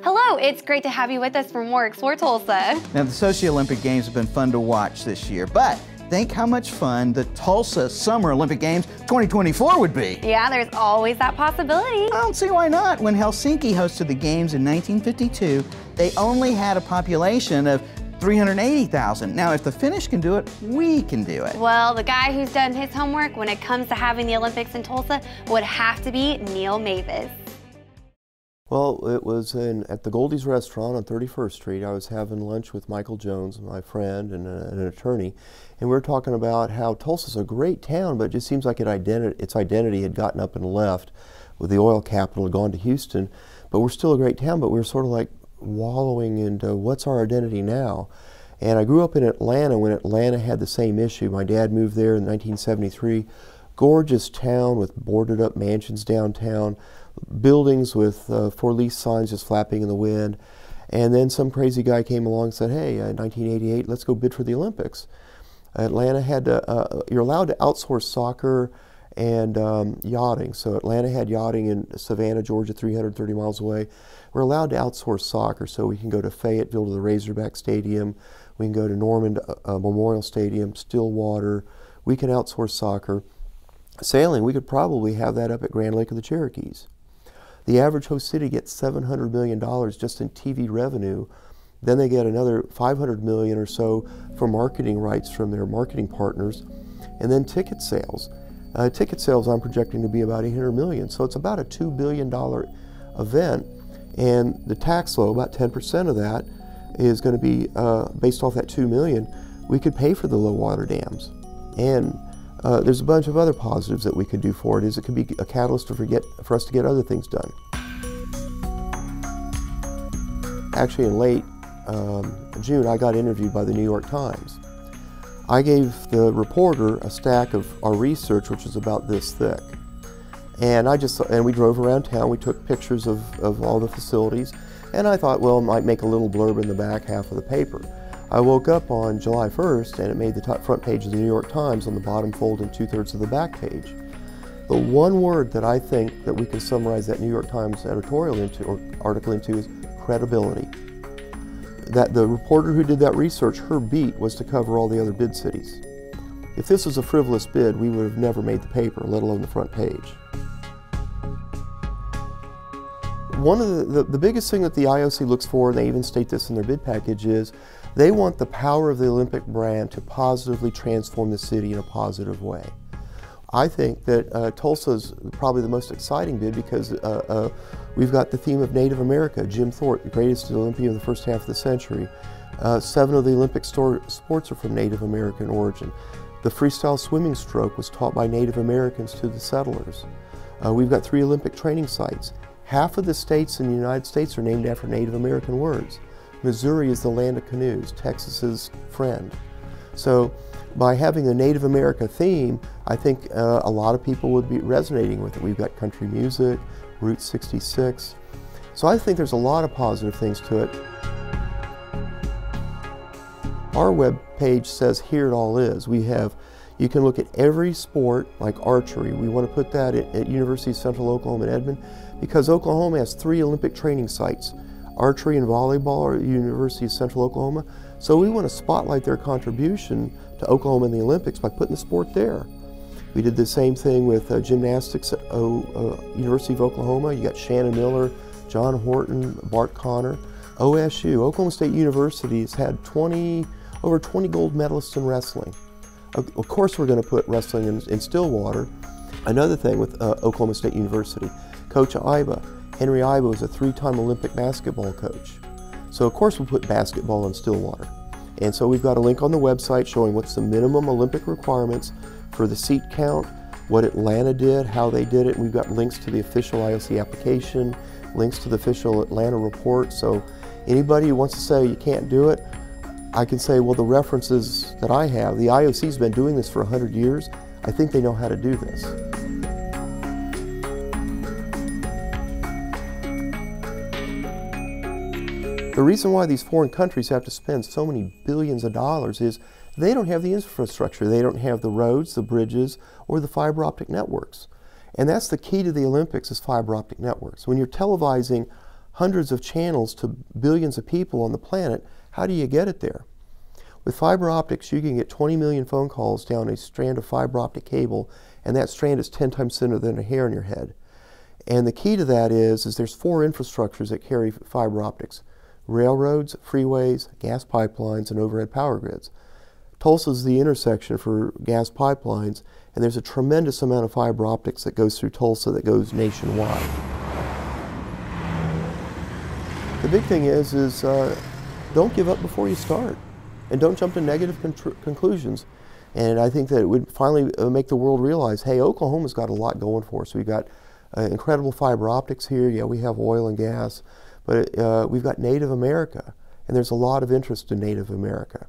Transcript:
Hello, it's great to have you with us for more Explore Tulsa. Now, the Sochi Olympic Games have been fun to watch this year, but think how much fun the Tulsa Summer Olympic Games 2024 would be. Yeah, there's always that possibility. I don't see why not. When Helsinki hosted the Games in 1952, they only had a population of 380,000. Now, if the Finnish can do it, we can do it. Well, the guy who's done his homework when it comes to having the Olympics in Tulsa would have to be Neil Mavis. Well, it was at the Goldie's restaurant on 31st Street. I was having lunch with Michael Jones, my friend, and an attorney, and we were talking about how Tulsa's a great town, but it just seems like its identity had gotten up and left with the oil capital, had gone to Houston, but we're still a great town, but we were sort of like wallowing into what's our identity now. And I grew up in Atlanta when Atlanta had the same issue. My dad moved there in 1973. Gorgeous town with boarded up mansions downtown, buildings with for lease signs just flapping in the wind. And then some crazy guy came along and said, hey, in 1988, let's go bid for the Olympics. Atlanta had you're allowed to outsource soccer and yachting. So Atlanta had yachting in Savannah, Georgia, 330 miles away. We're allowed to outsource soccer, so we can go to Fayetteville to the Razorback Stadium. We can go to Norman Memorial Stadium, Stillwater. We can outsource soccer. Sailing, we could probably have that up at Grand Lake of the Cherokees. The average host city gets $700 million just in TV revenue. Then they get another $500 million or so for marketing rights from their marketing partners. And then ticket sales. Ticket sales I'm projecting to be about $800 million. So it's about a $2 billion event. And the tax law, about 10% of that, is going to be based off that $2 million. We could pay for the low water dams. And there's a bunch of other positives that we could do for it. It could be a catalyst for us to get other things done. Actually, in late June, I got interviewed by the New York Times. I gave the reporter a stack of our research, which was about this thick. And we drove around town. We took pictures of all the facilities. And I thought, well, I might make a little blurb in the back half of the paper. I woke up on July 1st and it made the front page of the New York Times on the bottom fold and 2/3 of the back page. The one word that I think that we can summarize that New York Times editorial into, or article into, is credibility. That the reporter who did that research, her beat was to cover all the other bid cities. If this was a frivolous bid, we would have never made the paper, let alone the front page. One of the biggest thing that the IOC looks for, and they even state this in their bid package, is they want the power of the Olympic brand to positively transform the city in a positive way. I think that Tulsa is probably the most exciting bid because we've got the theme of Native America. Jim Thorpe, the greatest Olympian of the first half of the century. 7 of the Olympic sports are from Native American origin. The freestyle swimming stroke was taught by Native Americans to the settlers. We've got 3 Olympic training sites. Half of the states in the United States are named after Native American words. Missouri is the land of canoes, Texas's friend. So by having a Native America theme, I think a lot of people would be resonating with it. We've got country music, Route 66. So I think there's a lot of positive things to it. Our web page says here it all is. You can look at every sport like archery. We want to put that at University of Central Oklahoma in Edmond because Oklahoma has 3 Olympic training sites. Archery and volleyball are at University of Central Oklahoma. So we want to spotlight their contribution to Oklahoma in the Olympics by putting the sport there. We did the same thing with gymnastics at University of Oklahoma. You got Shannon Miller, John Horton, Bart Connor. OSU, Oklahoma State University, has had over 20 gold medalists in wrestling. Of course we're going to put wrestling in Stillwater. Another thing with Oklahoma State University, Coach Iba. Henry Iba was a 3-time Olympic basketball coach. So of course we'll put basketball in Stillwater. And so we've got a link on the website showing what's the minimum Olympic requirements for the seat count, what Atlanta did, how they did it. And we've got links to the official IOC application, links to the official Atlanta report. So anybody who wants to say you can't do it, I can say, well, the references that I have, the IOC's been doing this for 100 years. I think they know how to do this. The reason why these foreign countries have to spend so many billions of dollars is they don't have the infrastructure. They don't have the roads, the bridges, or the fiber optic networks. And that's the key to the Olympics, is fiber optic networks. When you're televising hundreds of channels to billions of people on the planet, how do you get it there? With fiber optics, you can get 20 million phone calls down a strand of fiber optic cable, and that strand is 10 times thinner than a hair on your head. And the key to that is there's 4 infrastructures that carry fiber optics: railroads, freeways, gas pipelines, and overhead power grids. Tulsa is the intersection for gas pipelines, and there's a tremendous amount of fiber optics that goes through Tulsa that goes nationwide. The big thing is don't give up before you start, and don't jump to negative conclusions. And I think that it would finally make the world realize, hey, Oklahoma's got a lot going for us. We've got incredible fiber optics here. Yeah, we have oil and gas, but we've got Native America, and there's a lot of interest in Native America.